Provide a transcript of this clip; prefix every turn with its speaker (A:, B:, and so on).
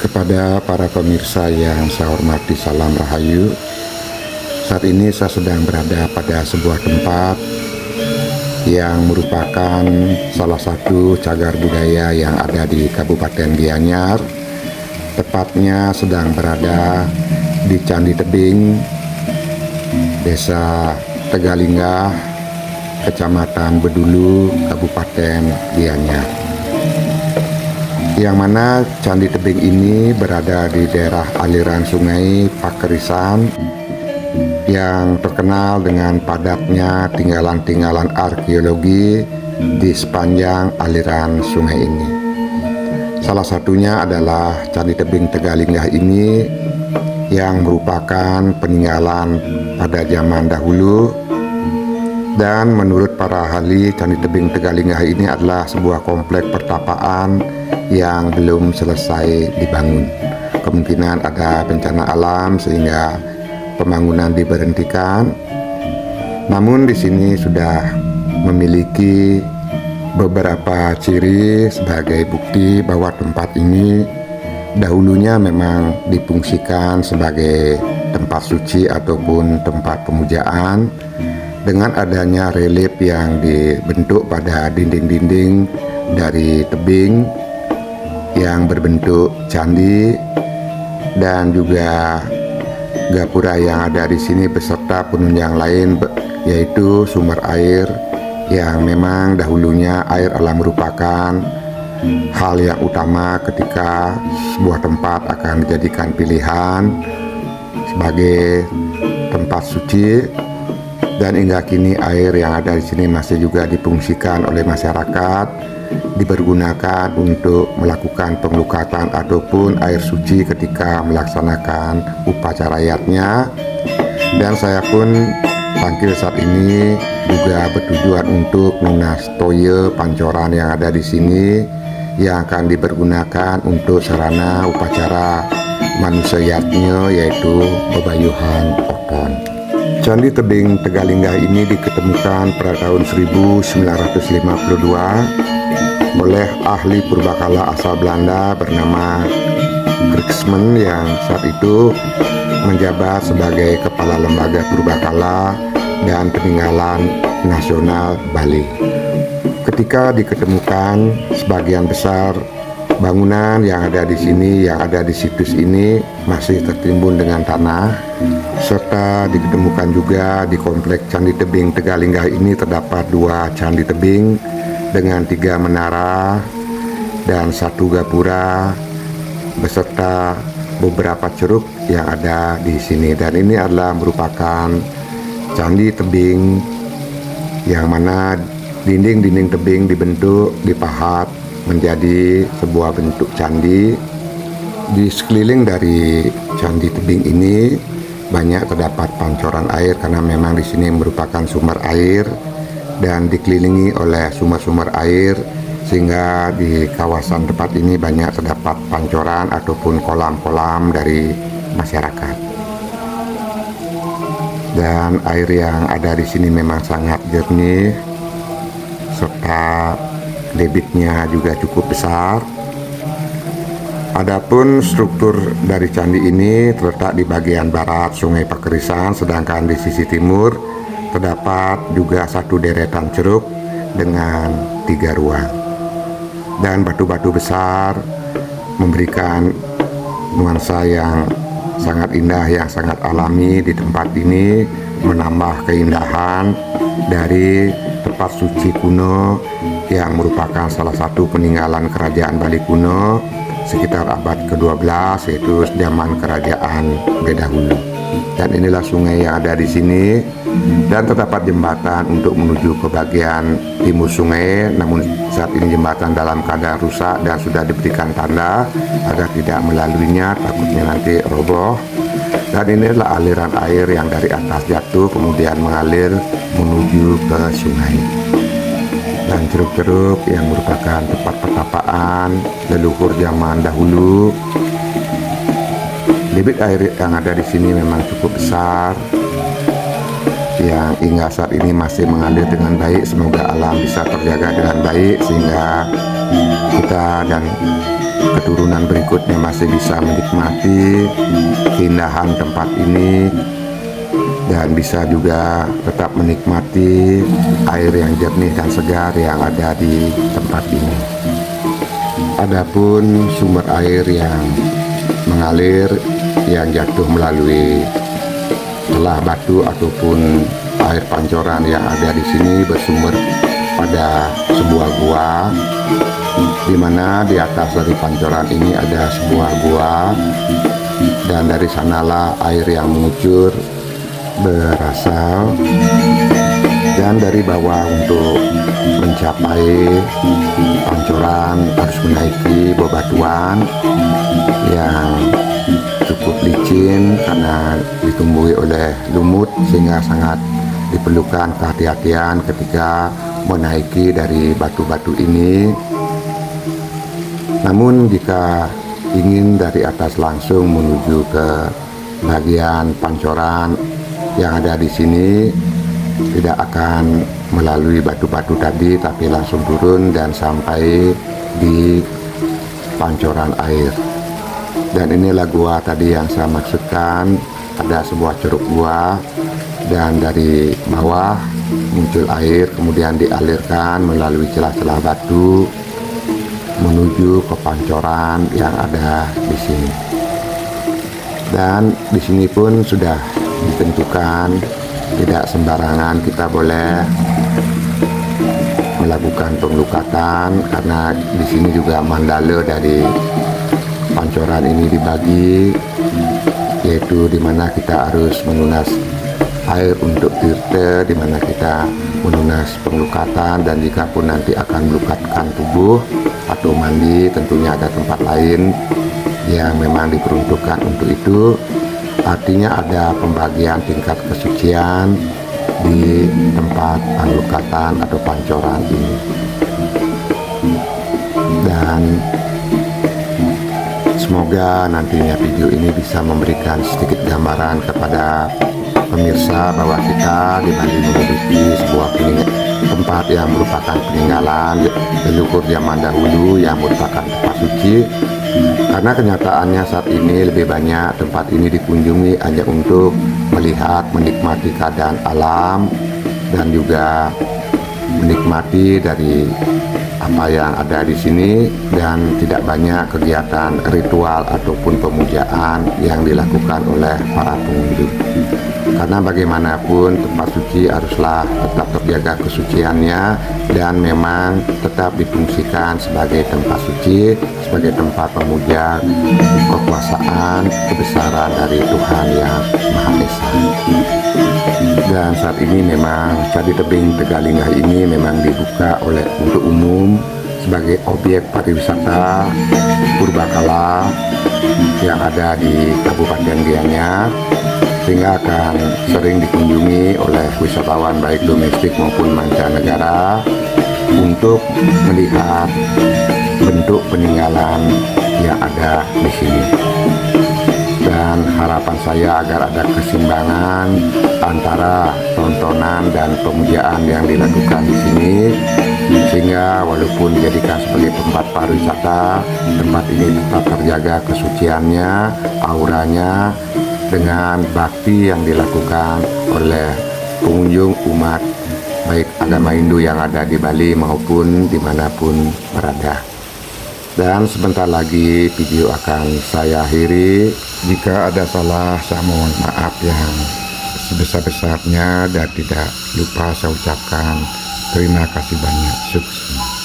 A: Kepada para pemirsa yang saya hormati, salam rahayu. Saat ini saya sedang berada pada sebuah tempat yang merupakan salah satu cagar budaya yang ada di Kabupaten Gianyar. Tepatnya sedang berada di Candi Tebing, Desa Tegalinggah, Kecamatan Bedulu, Kabupaten Gianyar. Yang mana Candi Tebing ini berada di daerah aliran sungai Pakerisan yang terkenal dengan padatnya tinggalan-tinggalan arkeologi di sepanjang aliran sungai ini. Salah satunya adalah Candi Tebing Tegalinggah ini yang merupakan peninggalan pada zaman dahulu. Dan menurut para ahli, Candi Tebing Tegalinggah ini adalah sebuah komplek pertapaan yang belum selesai dibangun. Kemungkinan ada bencana alam sehingga pembangunan diberhentikan. Namun di sini sudah memiliki beberapa ciri sebagai bukti bahwa tempat ini dahulunya memang difungsikan sebagai tempat suci ataupun tempat pemujaan, dengan adanya relief yang dibentuk pada dinding-dinding dari tebing yang berbentuk candi, dan juga gapura yang ada di sini beserta penunjang lain, yaitu sumber air yang memang dahulunya air alam merupakan hal yang utama ketika sebuah tempat akan dijadikan pilihan sebagai tempat suci. Dan hingga kini air yang ada di sini masih juga difungsikan oleh masyarakat, dipergunakan untuk melakukan pengelukatan ataupun air suci ketika melaksanakan upacara yatnya. Dan saya pun tampil saat ini juga bertujuan untuk lunas toye pancoran yang ada di sini yang akan dipergunakan untuk sarana upacara manusia yatnya, yaitu bebayuhan oton. Candi Tebing Tegalinggah ini diketemukan pada tahun 1952 oleh ahli purbakala asal Belanda bernama Kriksman yang saat itu menjabat sebagai Kepala Lembaga Purbakala dan Peninggalan Nasional Bali. Ketika diketemukan, sebagian besar bangunan yang ada di sini, yang ada di situs ini masih tertimbun dengan tanah, serta ditemukan juga di komplek Candi Tebing Tegalinggah ini terdapat 2 candi tebing dengan 3 menara dan 1 gapura beserta beberapa ceruk yang ada di sini. Dan ini adalah merupakan candi tebing yang mana dinding-dinding tebing dibentuk, dipahat menjadi sebuah bentuk candi. Di sekeliling dari candi tebing ini banyak terdapat pancoran air karena memang di sini merupakan sumber air dan dikelilingi oleh sumber-sumber air, sehingga di kawasan tempat ini banyak terdapat pancoran ataupun kolam-kolam dari masyarakat. Dan air yang ada di sini memang sangat jernih serta debitnya juga cukup besar. Adapun struktur dari candi ini terletak di bagian barat Sungai Pakerisan, sedangkan di sisi timur terdapat juga 1 deretan ceruk dengan 3 ruang. Dan batu-batu besar memberikan nuansa yang sangat indah, yang sangat alami di tempat ini, menambah keindahan dari tempat suci kuno yang merupakan salah satu peninggalan kerajaan Bali kuno sekitar abad ke-12, yaitu zaman kerajaan Bedahulu. Dan inilah sungai yang ada di sini, dan terdapat jembatan untuk menuju ke bagian timur sungai. Namun saat ini jembatan dalam keadaan rusak dan sudah diberikan tanda agar tidak melaluinya, takutnya nanti roboh. Dan inilah aliran air yang dari atas jatuh kemudian mengalir menuju ke sungai. Dan ceruk-ceruk yang merupakan tempat pertapaan leluhur zaman dahulu. Debit air yang ada di sini memang cukup besar, yang hingga saat ini masih mengalir dengan baik. Semoga alam bisa terjaga dengan baik sehingga kita dan keturunan berikutnya masih bisa menikmati keindahan tempat ini dan bisa juga tetap menikmati air yang jernih dan segar yang ada di tempat ini. Adapun sumber air yang mengalir yang jatuh melalui celah batu ataupun air pancoran yang ada di sini bersumber pada sebuah gua, di mana di atas dari pancoran ini ada sebuah gua, dan dari sanalah air yang mengucur berasal. Dan dari bawah untuk mencapai pancoran harus menaiki bebatuan yang cukup licin karena ditumbuhi oleh lumut, sehingga sangat diperlukan kehati-hatian ketika menaiki dari batu-batu ini. Namun jika ingin dari atas langsung menuju ke bagian pancoran yang ada di sini, tidak akan melalui batu-batu tadi, tapi langsung turun dan sampai di pancoran air. Dan inilah gua tadi yang saya maksudkan, ada sebuah curug gua, dan dari bawah muncul air kemudian dialirkan melalui celah-celah batu menuju ke pancoran yang ada di sini. Dan di sini pun sudah ditentukan tidak sembarangan kita boleh melakukan pengelukatan, karena di sini juga mandala dari pancoran ini dibagi, yaitu di mana kita harus menunas air untuk tirta, di mana kita menunas pengelukatan, dan jika pun nanti akan melukatkan tubuh atau mandi, tentunya ada tempat lain yang memang diperuntukkan untuk itu. Artinya ada pembagian tingkat kesucian di tempat pengelukatan atau pancoran ini. Dan semoga nantinya video ini bisa memberikan sedikit gambaran kepada pemirsa bahwa kita di Bali memiliki sebuah tempat yang merupakan peninggalan leluhur zaman dahulu yang merupakan tempat suci. Karena kenyataannya saat ini lebih banyak tempat ini dikunjungi hanya untuk melihat, menikmati keadaan alam, dan juga menikmati dari apa yang ada di sini, dan tidak banyak kegiatan ritual ataupun pemujaan yang dilakukan oleh para pengunjung. Karena bagaimanapun tempat suci haruslah tetap terjaga kesuciannya dan memang tetap difungsikan sebagai tempat suci, sebagai tempat memuja kekuasaan, kebesaran dari Tuhan yang Maha Esa. Dan saat ini memang Candi Tebing Tegalingah ini memang dibuka untuk umum sebagai objek pariwisata purbakala yang ada di Kabupaten Gianyar, sehingga akan sering dikunjungi oleh wisatawan baik domestik maupun mancanegara untuk melihat bentuk peninggalan yang ada di sini. Dan harapan saya agar ada keseimbangan antara tontonan dan pemujaan yang dilakukan di sini, sehingga walaupun dijadikan sebagai tempat pariwisata, tempat ini tetap terjaga kesuciannya, auranya, dengan bakti yang dilakukan oleh pengunjung umat baik agama Hindu yang ada di Bali maupun dimanapun berada. Dan sebentar lagi video akan saya akhiri. Jika ada salah, saya mohon maaf yang sebesar-besarnya, dan tidak lupa saya ucapkan terima kasih banyak. Sukses.